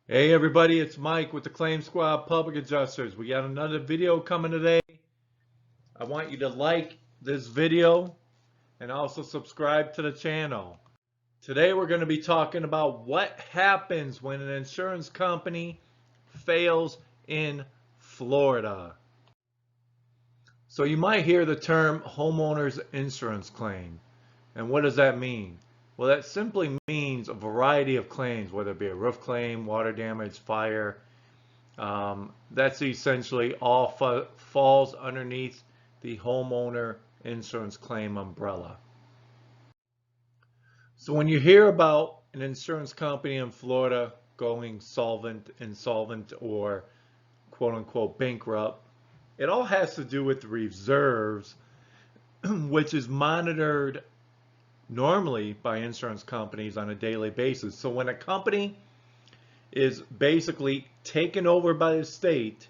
Hey everybody, it's Mike with the Claim Squad Public Adjusters. We got another video coming today. I want you to like this video and also subscribe to the channel. Today we're going to be talking about what happens when an insurance company fails in Florida. So you might hear the term homeowner's insurance claim. And what does that mean? Well, that simply means a variety of claims, whether it be a roof claim, water damage, fire. That's essentially all falls underneath the homeowner insurance claim umbrella. So when you hear about an insurance company in Florida going solvent, insolvent, or quote unquote bankrupt, it all has to do with reserves, which is monitored normally by insurance companies on a daily basis. So when a company is basically taken over by the state,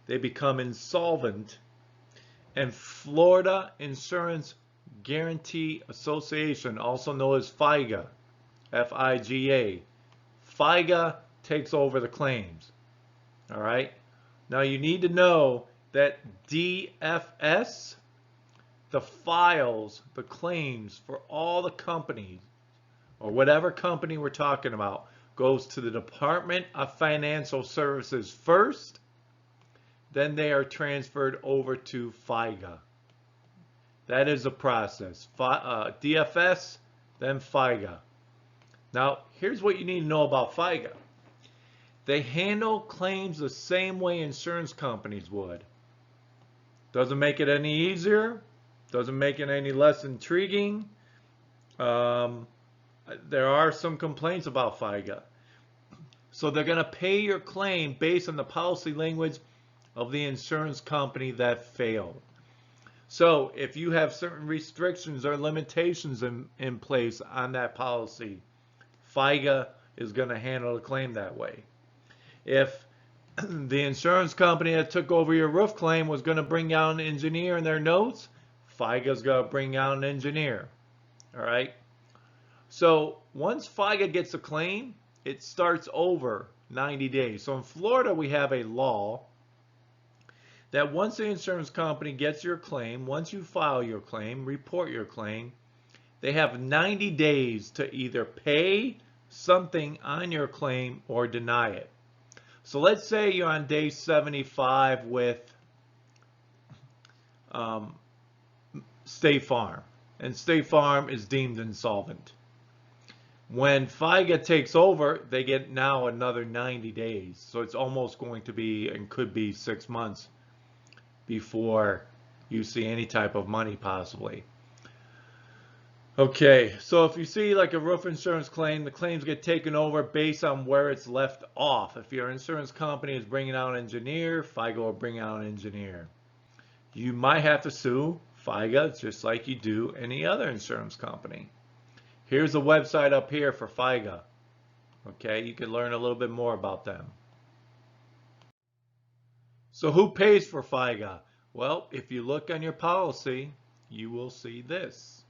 they become insolvent, and Florida Insurance Guaranty Association, also known as FIGA, FIGA, FIGA takes over the claims. All right. Now you need to know that DFS, the files, the claims for all the companies, or whatever company we're talking about, goes to the Department of Financial Services first, then they are transferred over to FIGA. That is the process. DFS, then FIGA. Now, here's what you need to know about FIGA. They handle claims the same way insurance companies would. Doesn't make it any easier, doesn't make it any less intriguing. There are some complaints about FIGA. So they're going to pay your claim based on the policy language of the insurance company that failed. So if you have certain restrictions or limitations in place on that policy, FIGA is going to handle the claim that way. If the insurance company that took over your roof claim was going to bring out an engineer in their notes, FIGA is going to bring out an engineer. All right. So once FIGA gets a claim, it starts over 90 days. So in Florida, we have a law that once the insurance company gets your claim, once you file your claim, report your claim, they have 90 days to either pay something on your claim or deny it. So let's say you're on day 75 with State Farm, and State Farm is deemed insolvent. When FIGA takes over, they get now another 90 days. So it's almost going to be, and could be, 6 months before you see any type of money possibly. Okay, so if you see like a roof insurance claim, the claims get taken over based on where it's left off. If your insurance company is bringing out an engineer, FIGA will bring out an engineer. You might have to sue FIGA just like you do any other insurance company. Here's a website up here for FIGA. Okay, you can learn a little bit more about them. So who pays for FIGA? Well, if you look on your policy, you will see this.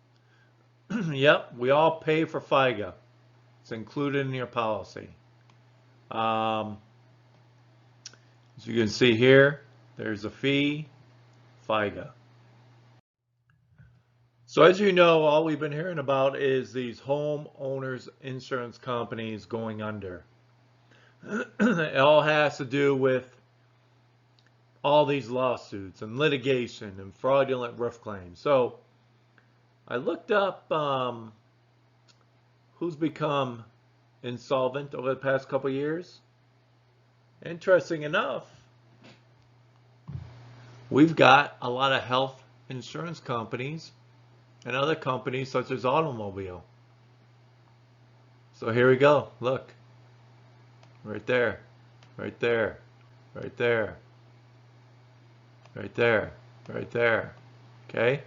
Yep, we all pay for FIGA. It's included in your policy. As you can see here, there's a fee, FIGA. So as you know, all we've been hearing about is these homeowners insurance companies going under. It all has to do with all these lawsuits and litigation and fraudulent roof claims. So I looked up who's become insolvent over the past couple years. Interesting enough, we've got a lot of health insurance companies and other companies such as automobile. So here we go. Look. Right there. Right there. Right there. Right there. Right there. Okay?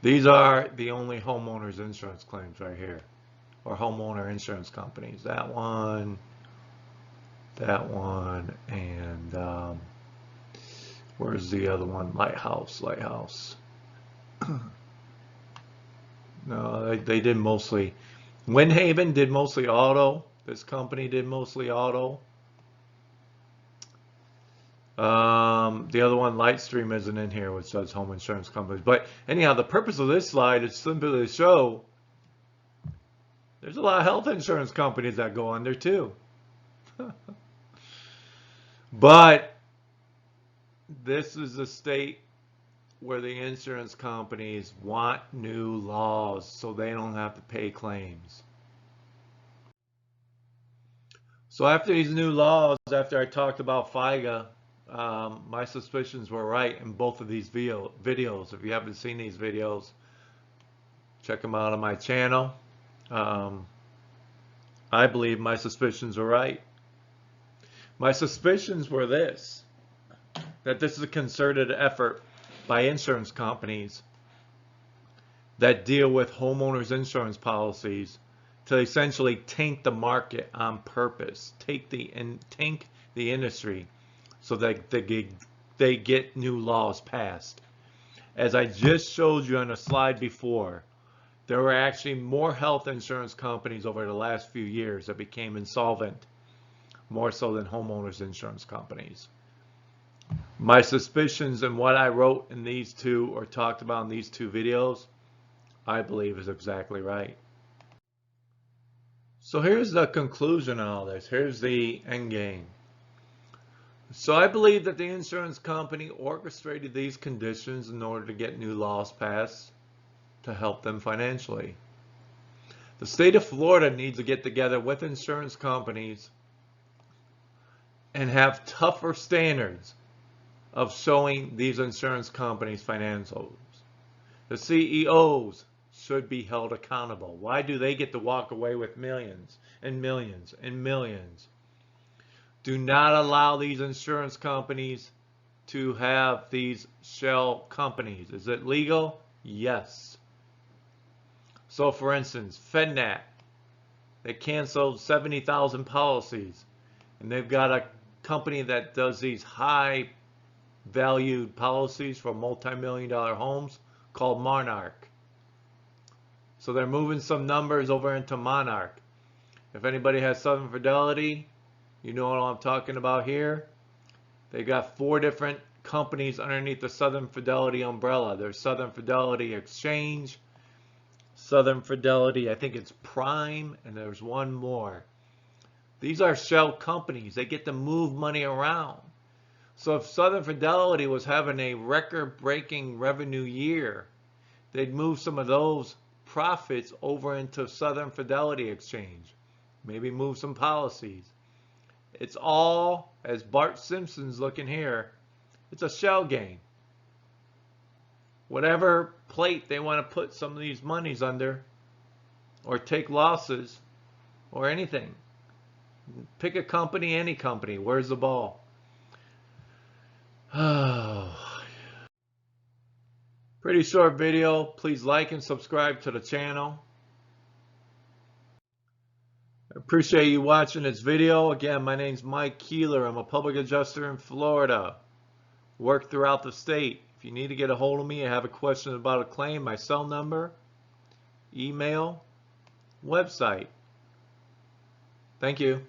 These are the only homeowners insurance claims right here. Or homeowner insurance companies. That one, and where's the other one? Lighthouse. No, they did mostly. Windhaven did mostly auto, This company did mostly auto. The other one, Lightstream, isn't in here, which does home insurance companies. But anyhow, the purpose of this slide is simply to show there's a lot of health insurance companies that go under too. But this is a state where the insurance companies want new laws so they don't have to pay claims. So after these new laws, after I talked about FIGA, my suspicions were right in both of these videos. If you haven't seen these videos, check them out on my channel. I believe my suspicions were right. My suspicions were that this is a concerted effort by insurance companies that deal with homeowners insurance policies to essentially tank the market on purpose, tank the industry so that they get new laws passed. As I just showed you on a slide before, there were actually more health insurance companies over the last few years that became insolvent, more so than homeowners insurance companies. My suspicions and what I wrote in these two, or talked about in these two videos, I believe is exactly right. So here's the conclusion on all this. Here's the end game. So I believe that the insurance company orchestrated these conditions in order to get new laws passed to help them financially. The state of Florida needs to get together with insurance companies and have tougher standards of showing these insurance companies financials. The CEOs should be held accountable. Why do they get to walk away with millions and millions and millions? Do not allow these insurance companies to have these shell companies. Is it legal? Yes. So for instance, FedNat, they canceled 70,000 policies, and they've got a company that does these high valued policies for multi-million-dollar homes called Monarch. So they're moving some numbers over into Monarch. If anybody has Southern Fidelity, you know what I'm talking about here. They got 4 different companies underneath the Southern Fidelity umbrella. There's Southern Fidelity Exchange, Southern Fidelity, I think it's Prime, and there's one more. These are shell companies. They get to move money around. So if Southern Fidelity was having a record-breaking revenue year, they'd move some of those profits over into Southern Fidelity Exchange. Maybe move some policies. It's all, as Bart Simpson's looking here, it's a shell game. Whatever plate they want to put some of these monies under, or take losses, or anything. Pick a company, any company. Where's the ball? Oh. Pretty short video. Please like and subscribe to the channel. I appreciate you watching this video. Again, my name's Mike Keeler. I'm a public adjuster in Florida. Work throughout the state. If you need to get a hold of me, I have a question about a claim, my cell number, email, website. Thank you.